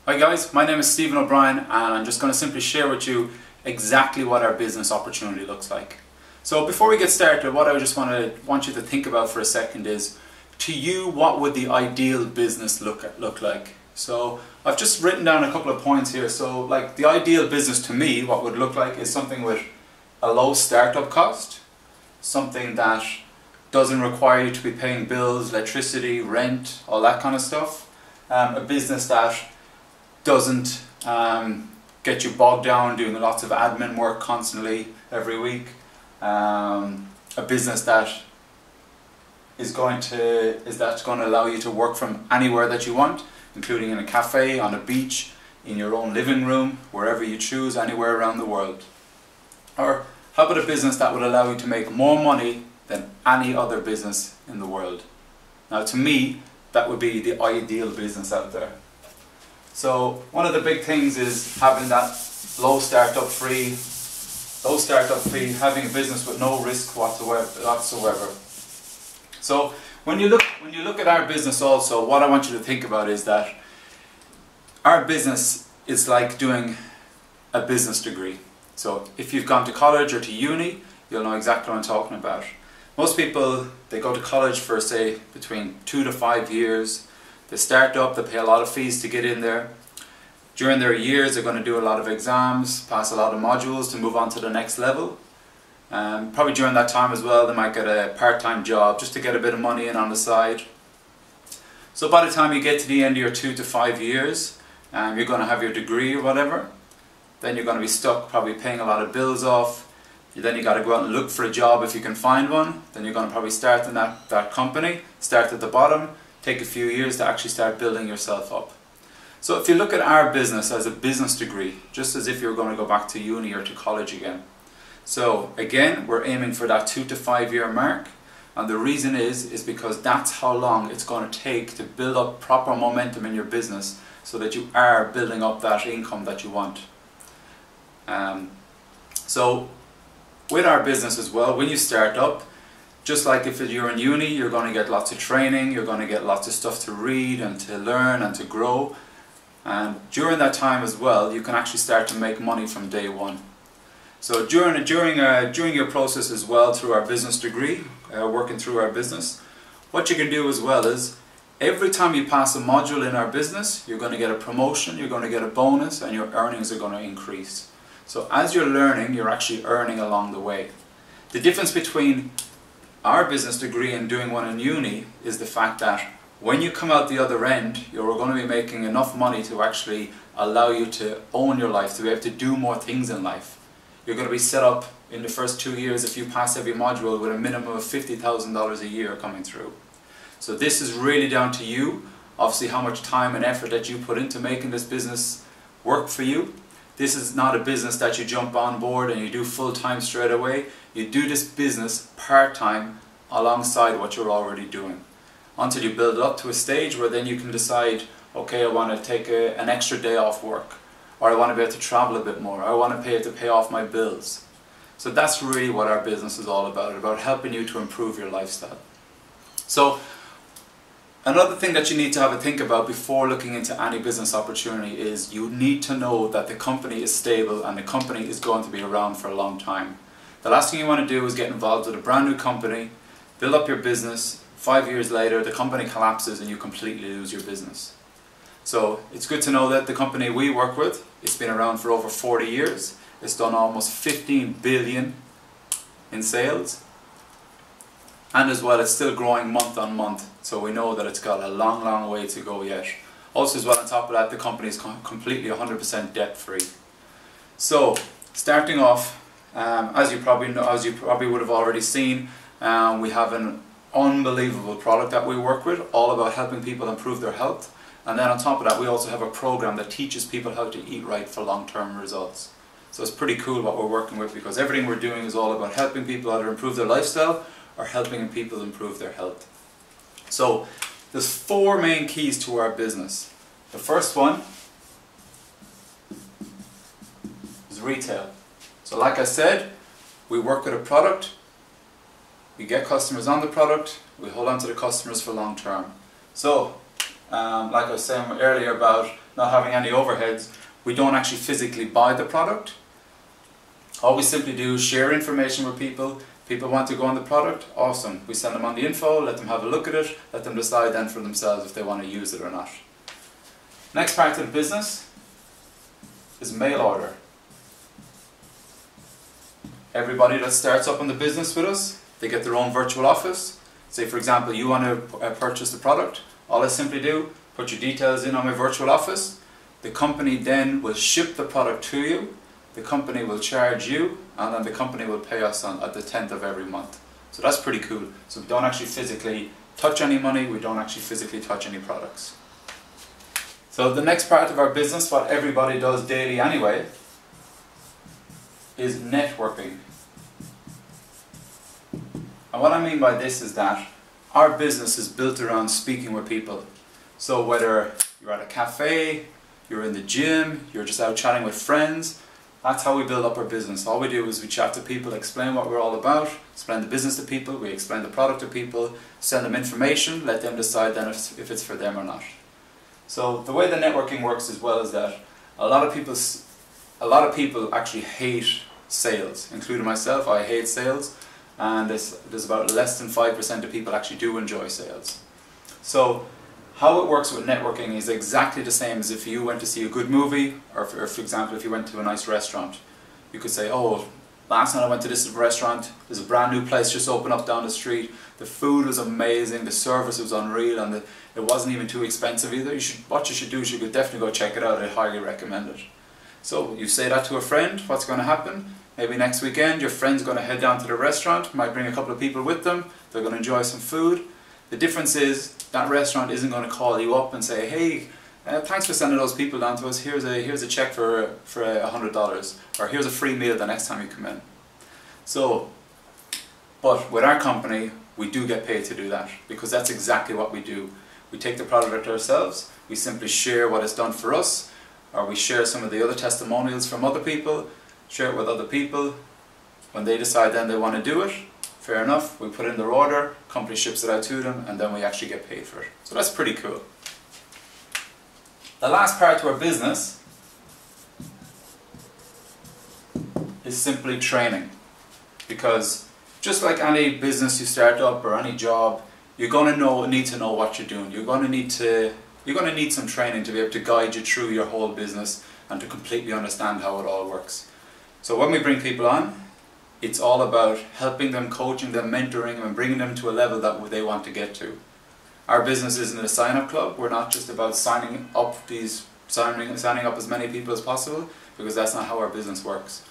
Hi guys, my name is Stephen O'Brien and I'm just going to simply share with you exactly what our business opportunity looks like. So before we get started, what I just want you to think about for a second is, to you, what would the ideal business look like? So I've just written down a couple of points here. So like the ideal business to me, what would look like is something with a low startup cost, something that doesn't require you to be paying bills, electricity, rent, all that kind of stuff. A business that doesn't get you bogged down doing lots of admin work constantly every week. A business that is going to allow you to work from anywhere that you want, including in a cafe, on a beach, in your own living room, wherever you choose, anywhere around the world. Or how about a business that would allow you to make more money than any other business in the world? Now to me, that would be the ideal business out there. So one of the big things is having that low startup fee, having a business with no risk whatsoever. So when you look at our business also, what I want you to think about is that our business is like doing a business degree. So if you've gone to college or to uni, you'll know exactly what I'm talking about. Most people, they go to college for, say, between 2 to 5 years. They start up, they pay a lot of fees to get in there. During their years, they're going to do a lot of exams, pass a lot of modules to move on to the next level. Probably during that time as well, they might get a part-time job just to get a bit of money in on the side. So by the time you get to the end of your 2 to 5 years, you're going to have your degree or whatever. Then you're going to be stuck probably paying a lot of bills off. Then you got to go out and look for a job if you can find one. Then you're going to probably start in that company, start at the bottom, take a few years to actually start building yourself up. So if you look at our business as a business degree, just as if you're going to go back to uni or to college again. So again, we're aiming for that 2 to 5 year mark. And the reason is because that's how long it's going to take to build up proper momentum in your business so that you are building up that income that you want. So with our business as well, when you start up, just like if you're in uni, you're going to get lots of training, you're going to get lots of stuff to read and to learn and to grow. And during that time as well, you can actually start to make money from day one. So during your process as well, through our business degree, working through our business, what you can do as well is, every time you pass a module in our business, you're going to get a promotion, you're going to get a bonus, and your earnings are going to increase. So as you're learning, you're actually earning along the way. The difference between our business degree and doing one in uni is the fact that when you come out the other end, you're going to be making enough money to actually allow you to own your life, to be able to do more things in life. You're going to be set up in the first 2 years, if you pass every module, with a minimum of $50,000 a year coming through. So this is really down to you, obviously how much time and effort that you put into making this business work for you. This is not a business that you jump on board and you do full-time straight away. You do this business part-time alongside what you're already doing, until you build it up to a stage where then you can decide, okay, I want to take an extra day off work, or I want to be able to travel a bit more, or I want to pay off my bills. So that's really what our business is all about helping you to improve your lifestyle. So another thing that you need to have a think about before looking into any business opportunity is, you need to know that the company is stable and the company is going to be around for a long time. The last thing you want to do is get involved with a brand new company, build up your business, 5 years later the company collapses and you completely lose your business. So it's good to know that the company we work with, it's been around for over 40 years. It's done almost 15 billion in sales. And as well, it's still growing month on month. So we know that it's got a long, long way to go yet. Also as well, on top of that, the company is completely 100% debt free. So starting off, as you probably would have already seen, we have an unbelievable product that we work with, all about helping people improve their health. And then on top of that, we also have a program that teaches people how to eat right for long-term results. So it's pretty cool what we're working with, because everything we're doing is all about helping people either improve their lifestyle or helping people improve their health. So there's 4 main keys to our business. The first one is retail. So like I said, we work with a product, we get customers on the product, we hold on to the customers for long term. So like I was saying earlier about not having any overheads, we don't actually physically buy the product. All we simply do is share information with people. People want to go on the product, awesome. We send them on the info, let them have a look at it, let them decide then for themselves if they want to use it or not. Next part of the business is mail order. Everybody that starts up in the business with us, they get their own virtual office. Say for example, you want to purchase the product. All I simply do, put your details in on my virtual office. The company then will ship the product to you. The company will charge you, and then the company will pay us at the 10th of every month. So that's pretty cool. So we don't actually physically touch any money, we don't actually physically touch any products. So the next part of our business, what everybody does daily anyway, is networking. And what I mean by this is that our business is built around speaking with people. So whether you're at a cafe, you're in the gym, you're just out chatting with friends, that's how we build up our business. All we do is we chat to people, explain what we're all about, explain the business to people, we explain the product to people, send them information, let them decide then if it's for them or not. So the way the networking works as well is that a lot of people actually hate sales, including myself. I hate sales, and there's about less than 5% of people actually do enjoy sales. So how it works with networking is exactly the same as if you went to see a good movie, or for example if you went to a nice restaurant. You could say, oh, last night I went to this restaurant, there's a brand new place just opened up down the street, the food was amazing, the service was unreal, and it wasn't even too expensive either. What you should do is you could definitely go check it out. I highly recommend it. So you say that to a friend, what's going to happen? Maybe next weekend your friend's going to head down to the restaurant, might bring a couple of people with them, they're going to enjoy some food. The difference is that restaurant isn't going to call you up and say, hey, thanks for sending those people down to us, here's a check for $100, or here's a free meal the next time you come in. So, but with our company, we do get paid to do that, because that's exactly what we do. We take the product ourselves, we simply share what it's done for us, or we share some of the other testimonials from other people, share it with other people. When they decide then they want to do it, fair enough, we put in their order, company ships it out to them, and then we actually get paid for it. So that's pretty cool. The last part to our business is simply training. Because just like any business you start up or any job, you're going to need to know what you're doing. You're going to need some training to be able to guide you through your whole business and to completely understand how it all works. So when we bring people on, it's all about helping them, coaching them, mentoring them, and bringing them to a level that they want to get to. Our business isn't a sign-up club. We're not just about signing up as many people as possible, because that's not how our business works.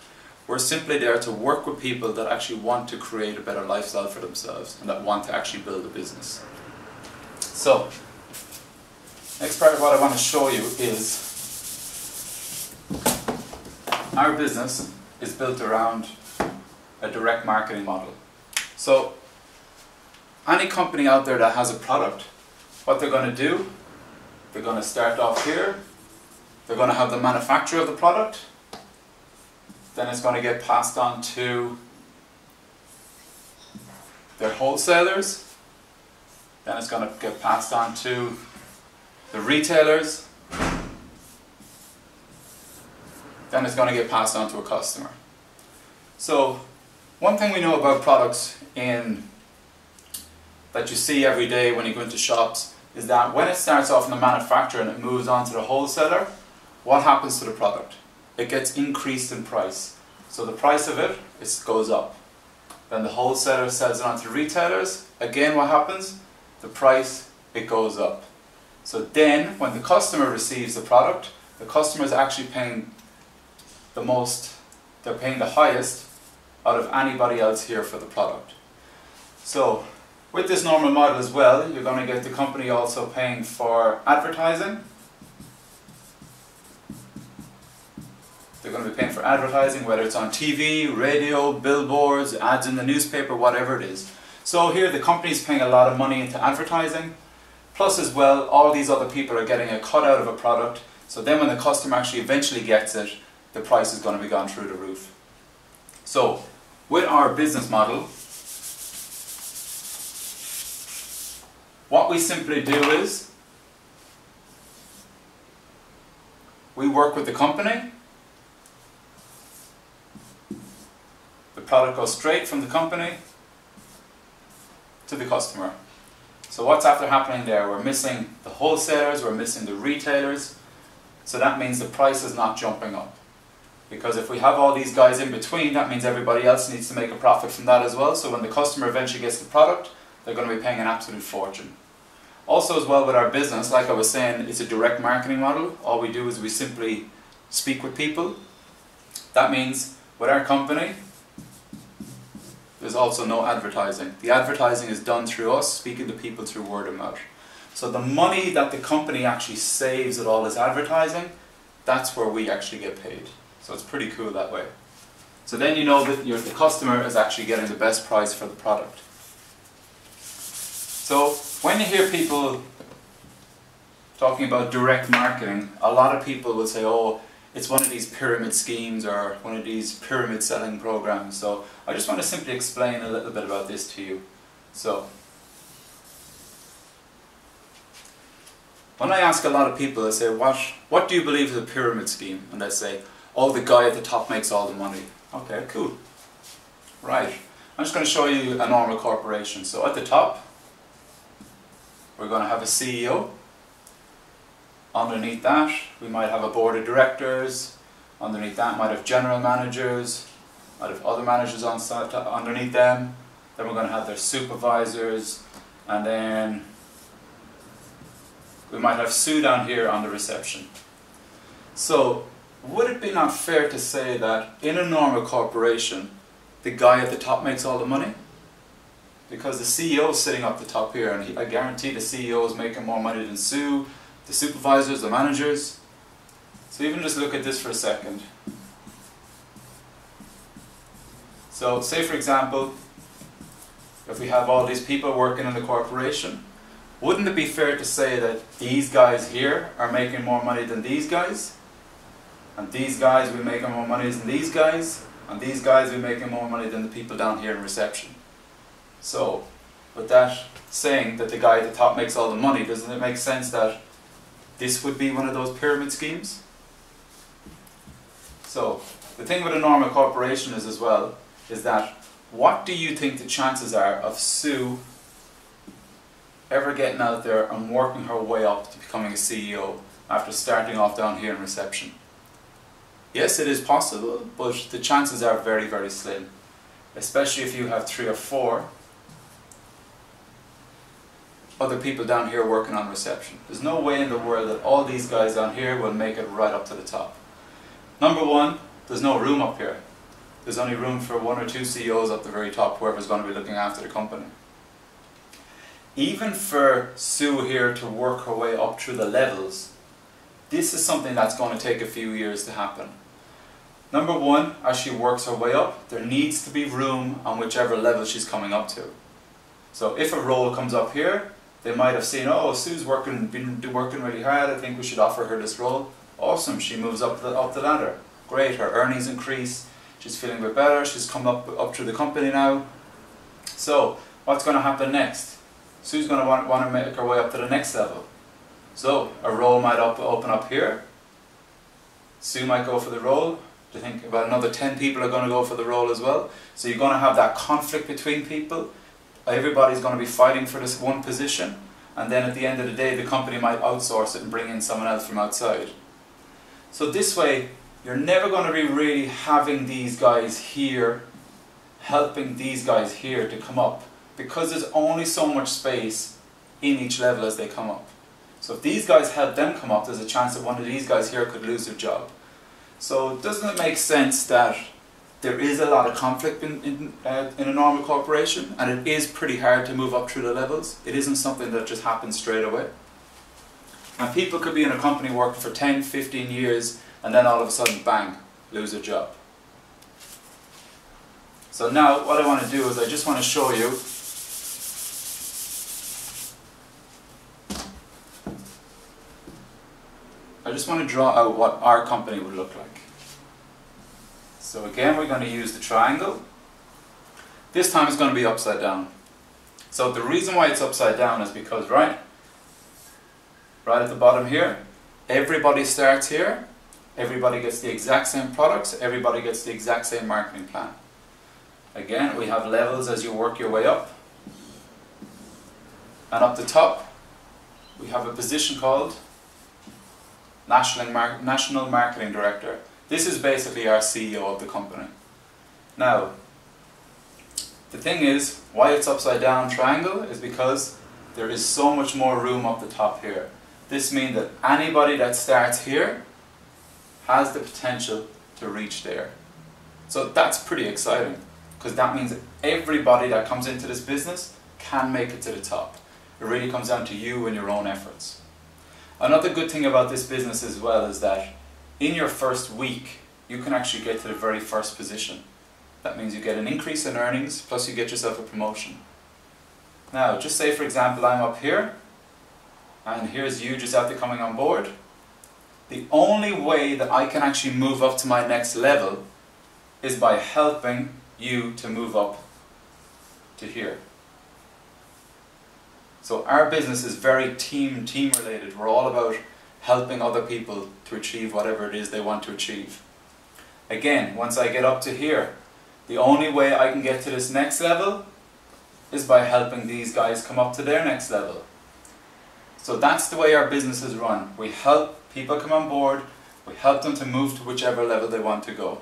We're simply there to work with people that actually want to create a better lifestyle for themselves and that want to actually build a business. So, next part of what I want to show you is our business is built around a direct marketing model. So, any company out there that has a product, what they're going to do, they're going to start off here, they're going to have the manufacturer of the product, then it's going to get passed on to their wholesalers, then it's going to get passed on to the retailers, then it's going to get passed on to a customer. So one thing we know about products that you see every day when you go into shops is that when it starts off in the manufacturer and it moves on to the wholesaler, what happens to the product? It gets increased in price. So the price of it goes up. Then the wholesaler sells it on to retailers. Again, what happens? The price, it goes up. So then, when the customer receives the product, the customer is actually paying the most, they're paying the highest out of anybody else here for the product. So, with this normal model as well, you're going to get the company also paying for advertising. They're going to be paying for advertising, whether it's on TV, radio, billboards, ads in the newspaper, whatever it is. So here the company's paying a lot of money into advertising, plus as well all these other people are getting a cut out of a product, so then when the customer actually eventually gets it, the price is going to be gone through the roof. So with our business model, what we simply do is we work with the company. The product goes straight from the company to the customer. So what's after happening there? We're missing the wholesalers, we're missing the retailers. So that means the price is not jumping up. Because if we have all these guys in between, that means everybody else needs to make a profit from that as well. So when the customer eventually gets the product, they're going to be paying an absolute fortune. Also as well with our business, like I was saying, it's a direct marketing model. All we do is we simply speak with people. That means with our company, there's also no advertising. The advertising is done through us, speaking to people through word of mouth. So the money that the company actually saves with all this advertising, that's where we actually get paid. So it's pretty cool that way. So then you know that the customer is actually getting the best price for the product. So when you hear people talking about direct marketing, a lot of people will say, oh, it's one of these pyramid schemes or one of these pyramid selling programs. So I just want to simply explain a little bit about this to you. So when I ask a lot of people, I say, what do you believe is a pyramid scheme? And they say, oh, the guy at the top makes all the money. Okay, cool. Right. I'm just going to show you a normal corporation. So at the top, we're going to have a CEO. Underneath that, we might have a board of directors. Underneath that, might have general managers. Might have other managers on site underneath them. Then we're going to have their supervisors. And then we might have Sue down here on the reception. So, would it be not fair to say that in a normal corporation, the guy at the top makes all the money? Because the CEO is sitting up the top here, and I guarantee the CEO is making more money than Sue, the supervisors, the managers. So even just look at this for a second. So say for example, if we have all these people working in the corporation, wouldn't it be fair to say that these guys here are making more money than these guys? And these guys will be making more money than these guys, and these guys will be making more money than the people down here in reception. So, with that saying that the guy at the top makes all the money, doesn't it make sense that this would be one of those pyramid schemes? So, the thing with a normal corporation is as well, is that what do you think the chances are of Sue ever getting out there and working her way up to becoming a CEO after starting off down here in reception? Yes, it is possible, but the chances are very, very slim. Especially if you have 3 or 4 other people down here working on reception. There's no way in the world that all these guys down here will make it right up to the top. Number one, there's no room up here. There's only room for 1 or 2 CEOs up the very top, whoever's going to be looking after the company. Even for Sue here to work her way up through the levels, this is something that's going to take a few years to happen. Number one, as she works her way up, there needs to be room on whichever level she's coming up to. So if a role comes up here, they might have seen, oh, Sue's been working really hard, I think we should offer her this role. Awesome, she moves up the ladder. Great, her earnings increase, she's feeling a bit better, she's come up through the company now. So, what's going to happen next? Sue's going to want to make her way up to the next level. So, a role might open up here. Sue might go for the role. Do you think about another 10 people are going to go for the role as well? So you're going to have that conflict between people. Everybody's going to be fighting for this one position. And then at the end of the day, the company might outsource it and bring in someone else from outside. So this way, you're never going to be really having these guys here, helping these guys here to come up. Because there's only so much space in each level as they come up. So if these guys help them come up, there's a chance that one of these guys here could lose their job. So doesn't it make sense that there is a lot of conflict in a normal corporation, and it is pretty hard to move up through the levels? It isn't something that just happens straight away. And people could be in a company working for 10, 15 years, and then all of a sudden, bang, lose a job. So now what I want to do is I just want to show you I just want to draw out what our company would look like. So again, we're going to use the triangle. This time it's going to be upside down. So the reason why it's upside down is because right at the bottom here, everybody starts here, Everybody gets the exact same products, everybody gets the exact same marketing plan. Again, we have levels as you work your way up. And up the top, we have a position called National Marketing Director. This is basically our CEO of the company. Now, the thing is, why it's upside down triangle is because there is so much more room up the top here. This means that anybody that starts here has the potential to reach there. So that's pretty exciting, because that means that everybody that comes into this business can make it to the top. It really comes down to you and your own efforts. Another good thing about this business as well is that in your first week, you can actually get to the very first position. That means you get an increase in earnings, plus you get yourself a promotion. Now, just say for example I'm up here, and here's you just after coming on board. The only way that I can actually move up to my next level is by helping you to move up to here. So our business is very team related. We're all about helping other people to achieve whatever it is they want to achieve. Again, once I get up to here, the only way I can get to this next level is by helping these guys come up to their next level. So that's the way our business is run. We help people come on board, we help them to move to whichever level they want to go.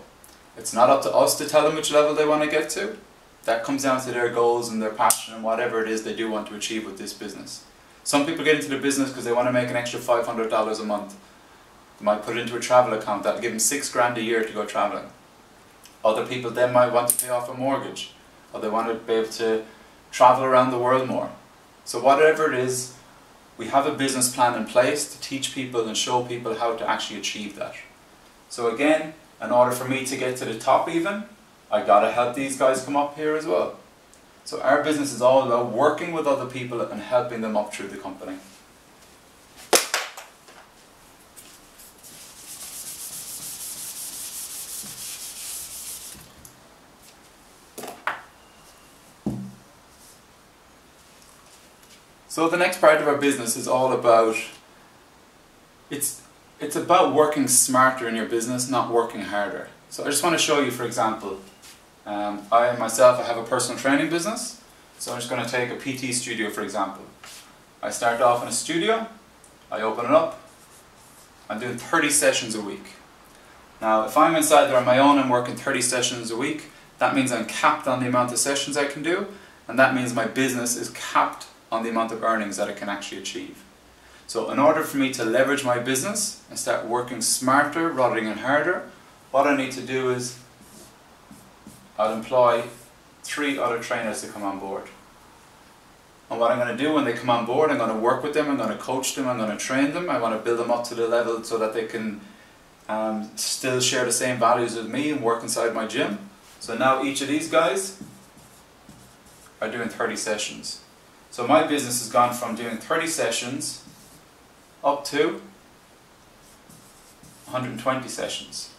It's not up to us to tell them which level they want to get to. That comes down to their goals and their passion and whatever it is they do want to achieve with this business. Some people get into the business because they want to make an extra $500 a month. They might put it into a travel account that'll give them $6,000 a year to go traveling. Other people then might want to pay off a mortgage, or they want to be able to travel around the world more. So whatever it is, we have a business plan in place to teach people and show people how to actually achieve that. So again, in order for me to get to the top even, I gotta help these guys come up here as well. So our business is all about working with other people and helping them up through the company. So the next part of our business is all about, it's about working smarter in your business, not working harder. So I just want to show you, for example, I myself have a personal training business. So I'm just going to take a PT studio for example. I start off in a studio, I open it up, I'm doing 30 sessions a week. Now if I'm inside there on my own and working 30 sessions a week, that means I'm capped on the amount of sessions I can do, and that means my business is capped on the amount of earnings that I can actually achieve. So in order for me to leverage my business and start working smarter rather than harder, what I need to do is I'll employ 3 other trainers to come on board. And what I'm going to do when they come on board, I'm going to work with them, I'm going to coach them, I'm going to train them, I want to build them up to the level so that they can still share the same values as me and work inside my gym. So now each of these guys are doing 30 sessions. So my business has gone from doing 30 sessions up to 120 sessions.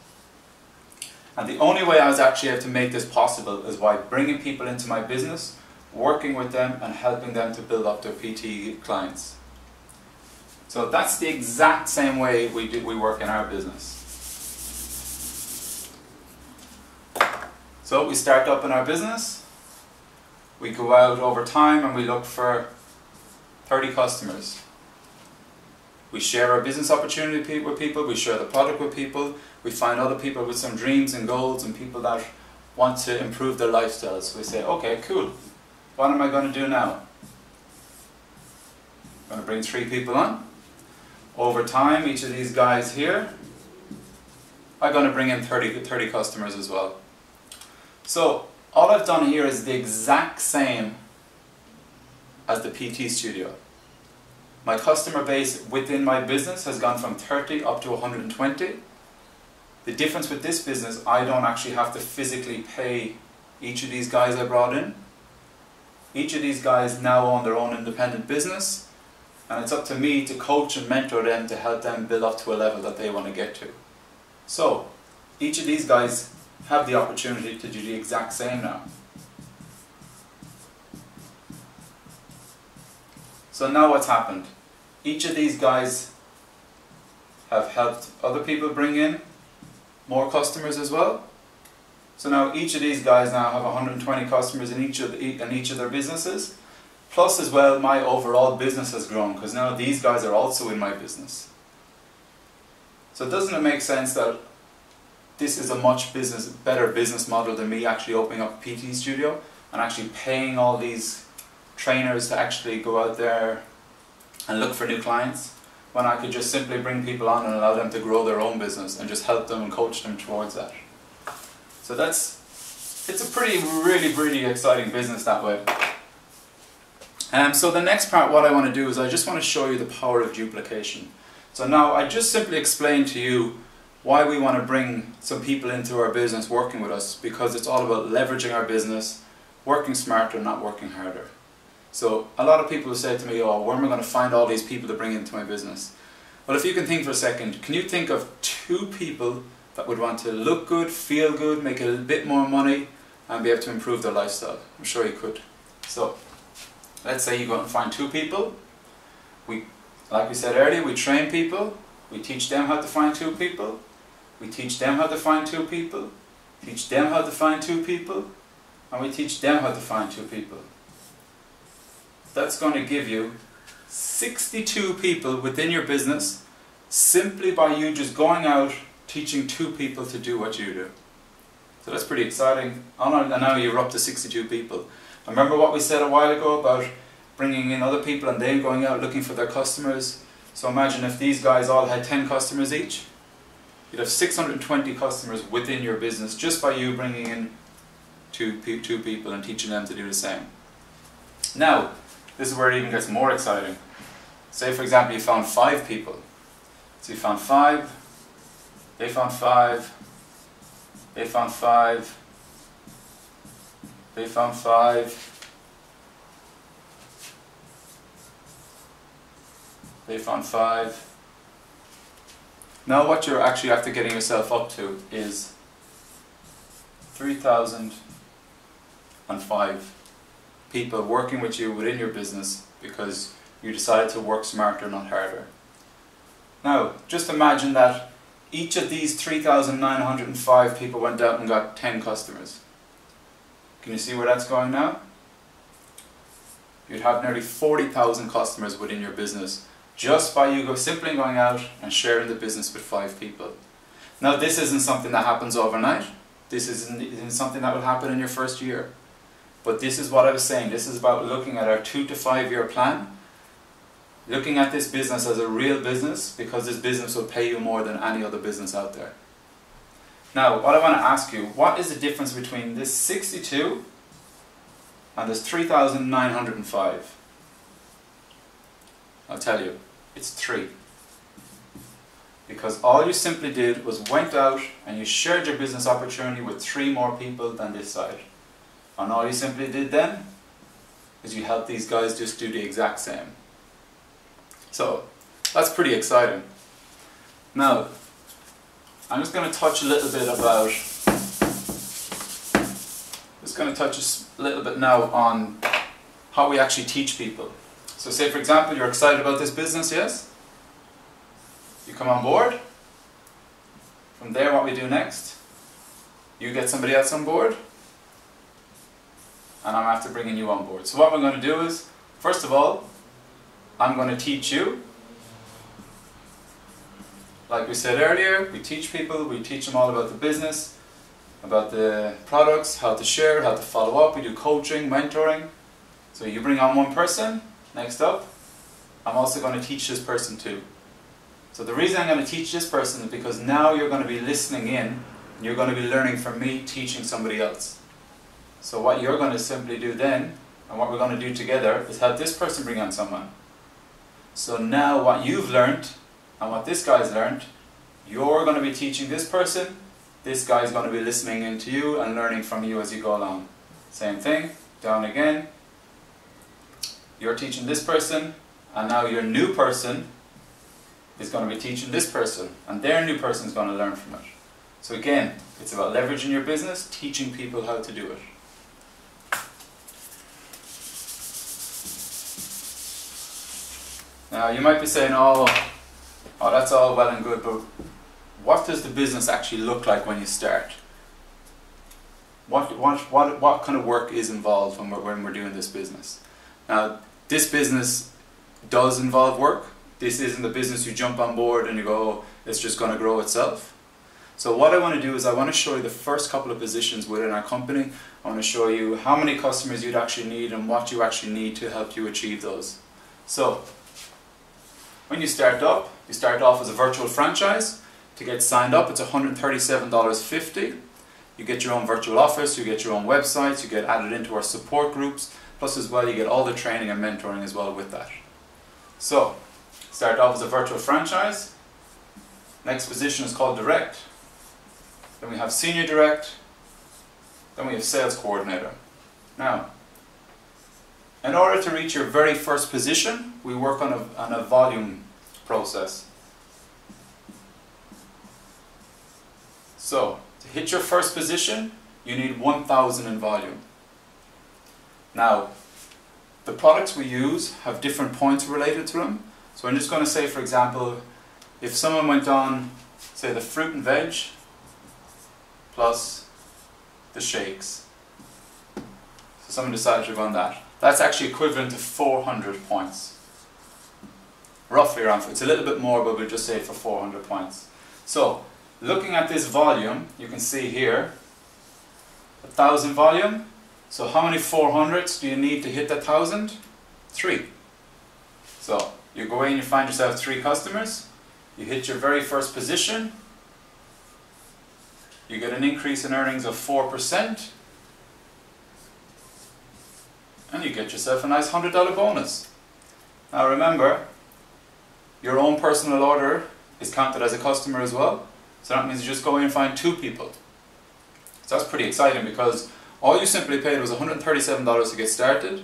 And the only way I was actually able to make this possible is by bringing people into my business, working with them and helping them to build up their PT clients. So that's the exact same way we work in our business. So we start up in our business. We go out over time and we look for 30 customers. We share our business opportunity with people, we share the product with people, we find other people with some dreams and goals and people that want to improve their lifestyles. So we say, okay, cool, what am I going to do now? I'm going to bring 3 people on. Over time, each of these guys here are going to bring in 30 customers as well. So all I've done here is the exact same as the PT studio. My customer base within my business has gone from 30 up to 120. The difference with this business, I don't actually have to physically pay each of these guys I brought in. Each of these guys now own their own independent business, and it's up to me to coach and mentor them to help them build up to a level that they want to get to. So each of these guys have the opportunity to do the exact same now. So now what's happened? Each of these guys have helped other people bring in more customers as well. So now each of these guys now have 120 customers in each of their businesses. Plus as well, my overall business has grown because now these guys are also in my business. So doesn't it make sense that this is a much better business model than me actually opening up a PT studio and actually paying all these trainers to actually go out there and look for new clients, when I could just simply bring people on and allow them to grow their own business and just help them and coach them towards that. So it's a really exciting business that way. So the next part, what I want to do is I just want to show you the power of duplication. So now I just simply explained to you why we want to bring some people into our business working with us, because it's all about leveraging our business, working smarter, not working harder. So a lot of people have said to me, oh, where am I going to find all these people to bring into my business? Well, if you can think for a second, can you think of 2 people that would want to look good, feel good, make a little bit more money and be able to improve their lifestyle? I'm sure you could. So let's say you go and find 2 people. Like we said earlier, we train people, we teach them how to find 2 people, we teach them how to find 2 people, teach them how to find 2 people, and we teach them how to find 2 people. That's going to give you 62 people within your business simply by you just going out teaching 2 people to do what you do. So that's pretty exciting. And now you're up to 62 people. Remember what we said a while ago about bringing in other people and then going out looking for their customers? So imagine if these guys all had 10 customers each. You'd have 620 customers within your business just by you bringing in two people and teaching them to do the same. Now, this is where it even gets more exciting. Say for example you found 5 people. So you found 5, they found 5, they found 5, they found 5, they found 5. Now what you're actually after getting yourself up to is 3,005 people working with you within your business because you decided to work smarter, not harder. Now, just imagine that each of these 3,905 people went out and got 10 customers. Can you see where that's going now? You'd have nearly 40,000 customers within your business just by you simply going out and sharing the business with 5 people. Now, this isn't something that happens overnight. This isn't something that will happen in your first year. But this is what I was saying. This is about looking at our 2 to 5 year plan. Looking at this business as a real business, because this business will pay you more than any other business out there. Now, what I want to ask you, what is the difference between this 62 and this 3,905? I'll tell you, it's 3. Because all you simply did was went out and you shared your business opportunity with 3 more people than this side. And all you simply did then is you helped these guys just do the exact same. So that's pretty exciting. Now, I'm just going to touch a little bit about, now on how we actually teach people. So say for example you're excited about this business, yes? You come on board. From there what we do next, you get somebody else on board, and I'm after bringing you on board. So what we're going to do is, first of all, I'm going to teach you. Like we said earlier, we teach people, we teach them all about the business, about the products, how to share, how to follow up. We do coaching, mentoring. So you bring on one person, next up, I'm also going to teach this person too. So the reason I'm going to teach this person is because now you're going to be listening in, and you're going to be learning from me teaching somebody else. So what you're going to simply do then, and what we're going to do together, is help this person bring on someone. So now what you've learned, and what this guy's learned, you're going to be teaching this person, this guy's going to be listening in to you and learning from you as you go along. Same thing, down again. You're teaching this person, and now your new person is going to be teaching this person, and their new person is going to learn from it. So again, it's about leveraging your business, teaching people how to do it. Now you might be saying, oh, Oh, that's all well and good, but what does the business actually look like when you start? What kind of work is involved when we're doing this business? Now, this business does involve work. This isn't the business you jump on board and you go, oh, it's just going to grow itself. So what I want to do is I want to show you the first couple of positions within our company. I want to show you how many customers you'd actually need and what you actually need to help you achieve those. So, when you start off as a virtual franchise. To get signed up, it's $137.50. You get your own virtual office, you get your own websites, you get added into our support groups, plus as well you get all the training and mentoring as well with that. So, start off as a virtual franchise. Next position is called direct. Then we have senior direct. Then we have sales coordinator. Now, in order to reach your very first position, we work on a volume process. So, to hit your first position, you need 1,000 in volume. Now, the products we use have different points related to them. So I'm just going to say, for example, if someone went on, say, the fruit and veg plus the shakes. So someone decided to go on that. That's actually equivalent to 400 points. Roughly around, it's a little bit more, but we'll just say for 400 points. So, looking at this volume, you can see here, 1,000 volume. So how many 400s do you need to hit that 1,000? 3. So you go in, you find yourself 3 customers, you hit your very first position, you get an increase in earnings of 4%, and you get yourself a nice $100 bonus. Now remember, your own personal order is counted as a customer as well. So that means you just go in and find 2 people. So that's pretty exciting because all you simply paid was $137 to get started.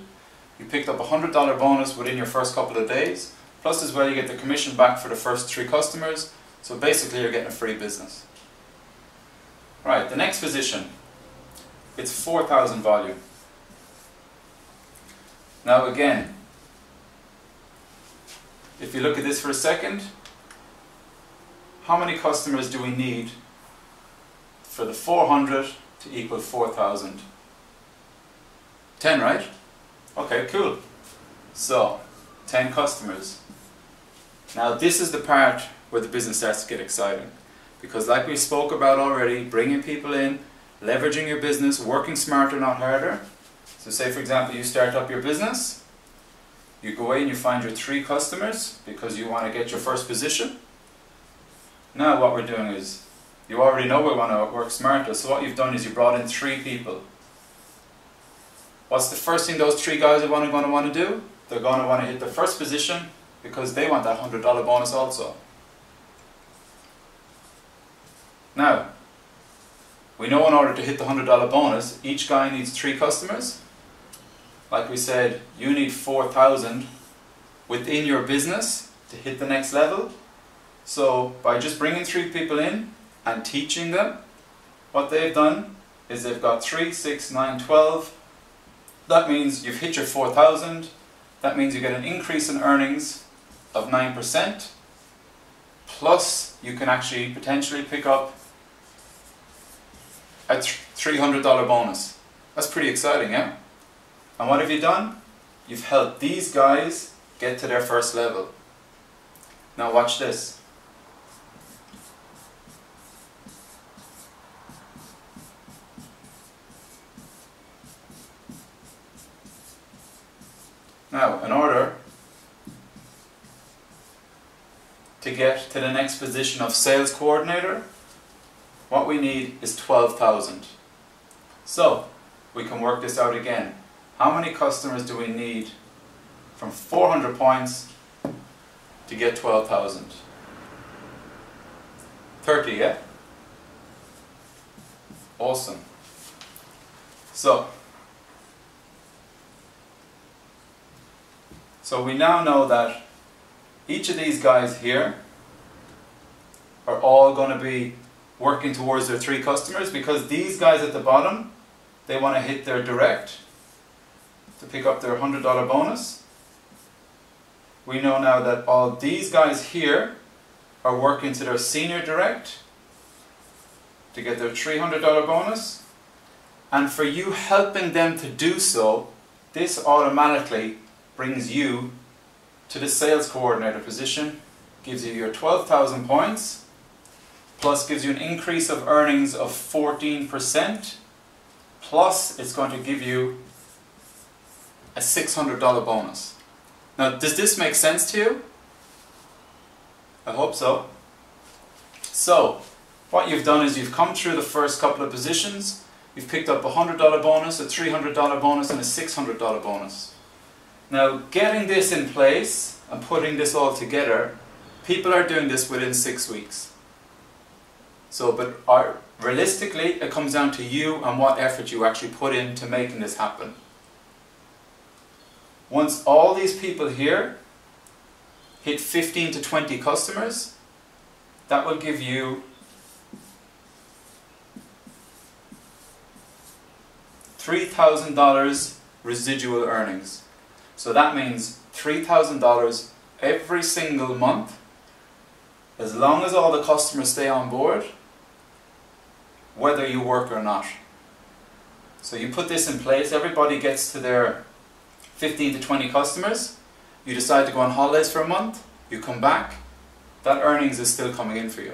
You picked up a $100 bonus within your first couple of days. Plus as well you get the commission back for the first 3 customers. So basically you're getting a free business. Right, the next position. It's 4,000 volume. Now again, if you look at this for a second, how many customers do we need for the 400 to equal 4,000? 10, right? Okay, cool. So, 10 customers. Now this is the part where the business starts to get exciting. Because like we spoke about already, bringing people in, leveraging your business, working smarter, not harder. So say for example you start up your business, you go away and you find your 3 customers because you want to get your first position. Now what we're doing is, you already know we want to work smarter, so what you've done is you brought in 3 people. What's the first thing those 3 guys are going to want to do? They're going to want to hit the first position because they want that $100 bonus also. Now, we know in order to hit the $100 bonus, each guy needs 3 customers. Like we said, you need 4,000 within your business to hit the next level. So by just bringing 3 people in and teaching them, what they've done is they've got 3, 6, 9, 12. That means you've hit your 4,000. That means you get an increase in earnings of 9%. Plus you can actually potentially pick up a $300 bonus. That's pretty exciting, yeah? And what have you done? You've helped these guys get to their first level. Now watch this. Now, in order to get to the next position of sales coordinator, what we need is 12,000. So, we can work this out again. How many customers do we need from 400 points to get 12,000? 30, yeah? Awesome. So we now know that each of these guys here are all going to be working towards their 3 customers, because these guys at the bottom, they want to hit their direct to pick up their $100 bonus. We know now that all these guys here are working to their senior direct to get their $300 bonus, and for you helping them to do so, this automatically brings you to the sales coordinator position, gives you your 12,000 points, plus gives you an increase of earnings of 14%, plus it's going to give you a $600 bonus. Now, does this make sense to you? I hope so. So, what you've done is you've come through the first couple of positions, you've picked up a $100 bonus, a $300 bonus, and a $600 bonus. Now, getting this in place and putting this all together, people are doing this within 6 weeks. So, but realistically, it comes down to you and what effort you actually put into making this happen. Once all these people here hit 15 to 20 customers, that will give you $3,000 residual earnings. So that means $3,000 every single month, as long as all the customers stay on board, whether you work or not. So you put this in place, everybody gets to their 15 to 20 customers, you decide to go on holidays for a month, you come back, that earnings is still coming in for you.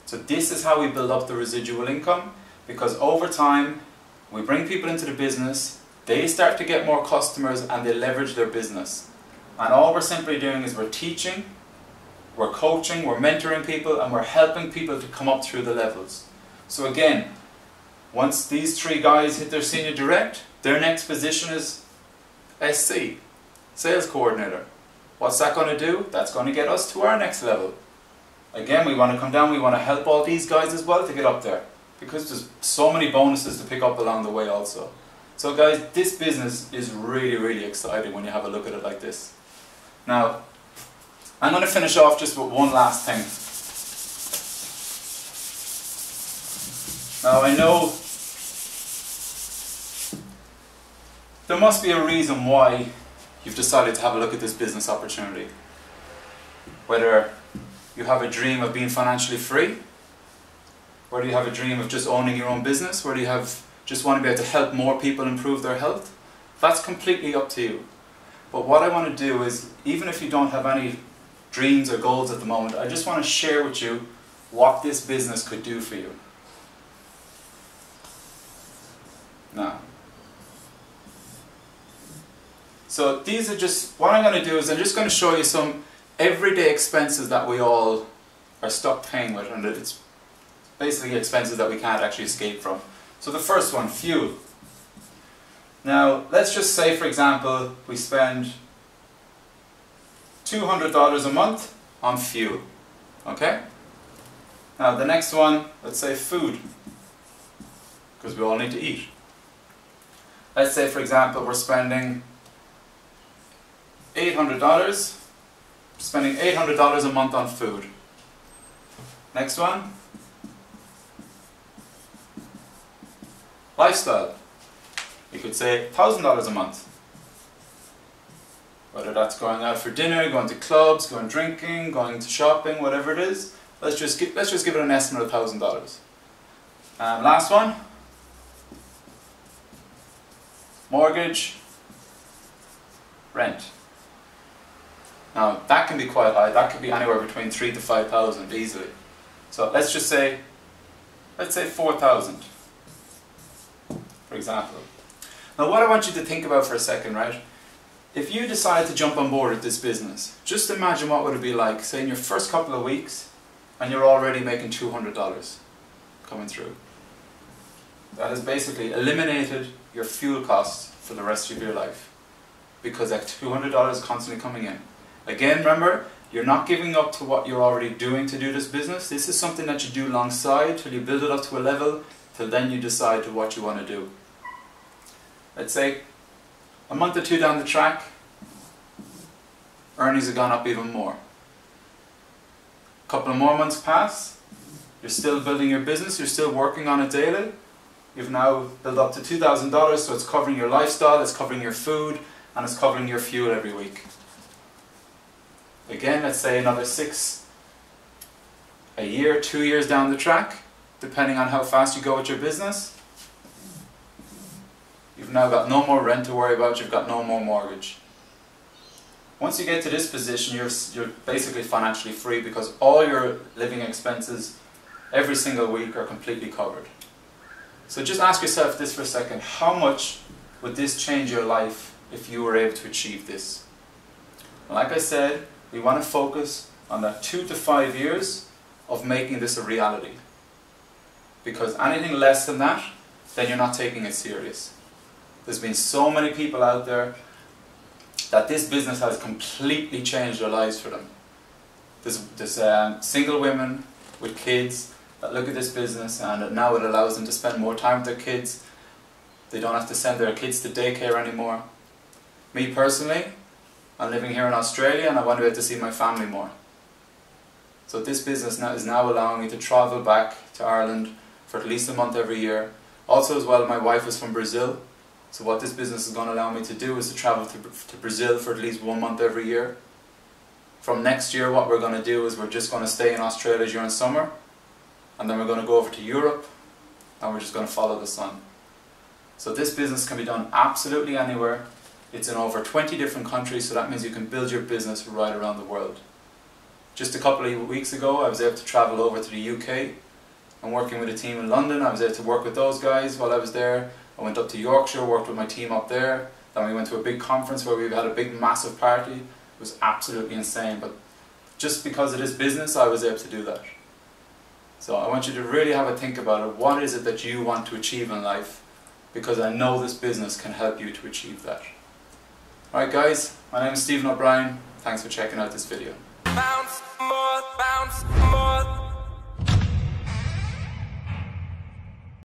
So this is how we build up the residual income, because over time, we bring people into the business, they start to get more customers and they leverage their business. And all we're simply doing is we're teaching, we're coaching, we're mentoring people, and we're helping people to come up through the levels. So again, once these three guys hit their senior direct, their next position is SC, sales coordinator. What's that going to do? That's going to get us to our next level. Again, we want to come down, we want to help all these guys as well to get up there, because there's so many bonuses to pick up along the way also. So guys, this business is really, really exciting when you have a look at it like this. Now, I'm going to finish off just with one last thing. Now I know there must be a reason why you've decided to have a look at this business opportunity. Whether you have a dream of being financially free, whether you have a dream of just owning your own business, whether you just want to be able to help more people improve their health, that's completely up to you. But what I want to do is, even if you don't have any dreams or goals at the moment, I just want to share with you what this business could do for you. Now, so these are just, what I'm going to do is I'm just going to show you some everyday expenses that we all are stuck paying with, and it's basically expenses that we can't actually escape from. So the first one, fuel. Now, let's just say, for example, we spend $200 a month on fuel. Okay? Now, the next one, let's say food, because we all need to eat. Let's say, for example, we're spending $800, spending $800 a month on food. Next one, lifestyle. You could say $1,000 a month. Whether that's going out for dinner, going to clubs, going drinking, going to shopping, whatever it is, let's just give it an estimate of $1,000. Last one, mortgage, rent. Now that can be quite high. That could be anywhere between $3,000 to $5,000 easily. So let's just say, let's say $4,000, for example. Now what I want you to think about for a second, right? If you decided to jump on board with this business, just imagine what would it be like, say in your first couple of weeks, and you're already making $200 coming through. That has basically eliminated your fuel costs for the rest of your life, because that $200 is constantly coming in. Again, remember, you're not giving up to what you're already doing to do this business. This is something that you do alongside till you build it up to a level, till then you decide to what you want to do. Let's say a month or two down the track, earnings have gone up even more. A couple of more months pass, you're still building your business, you're still working on it daily. You've now built up to $2,000, so it's covering your lifestyle, it's covering your food, and it's covering your fuel every week. Again, let's say another 6 a year, 2 years down the track, depending on how fast you go with your business, you've now got no more rent to worry about, you've got no more mortgage. Once you get to this position, you're basically financially free because all your living expenses every single week are completely covered. So just ask yourself this for a second. How much would this change your life if you were able to achieve this? Like I said, we want to focus on that 2 to 5 years of making this a reality. Because anything less than that, then you're not taking it serious. There's been so many people out there that this business has completely changed their lives for them. There's single women with kids that look at this business, and now it allows them to spend more time with their kids. They don't have to send their kids to daycare anymore. Me personally, I'm living here in Australia and I want to be able to see my family more. So this business is now allowing me to travel back to Ireland for at least a month every year. Also as well, my wife is from Brazil. So what this business is going to allow me to do is to travel to Brazil for at least 1 month every year. From next year, what we're going to do is we're just going to stay in Australia during summer, and then we're going to go over to Europe, and we're just going to follow the sun. So this business can be done absolutely anywhere. It's in over 20 different countries, so that means you can build your business right around the world. Just a couple of weeks ago, I was able to travel over to the UK. I'm working with a team in London. I was able to work with those guys while I was there. I went up to Yorkshire, worked with my team up there. Then we went to a big conference where we had a big massive party. It was absolutely insane, but just because it is business, I was able to do that. So I want you to really have a think about it. What is it that you want to achieve in life? Because I know this business can help you to achieve that. Alright guys, my name is Stephen O'Brien. Thanks for checking out this video. Bounce, more, bounce.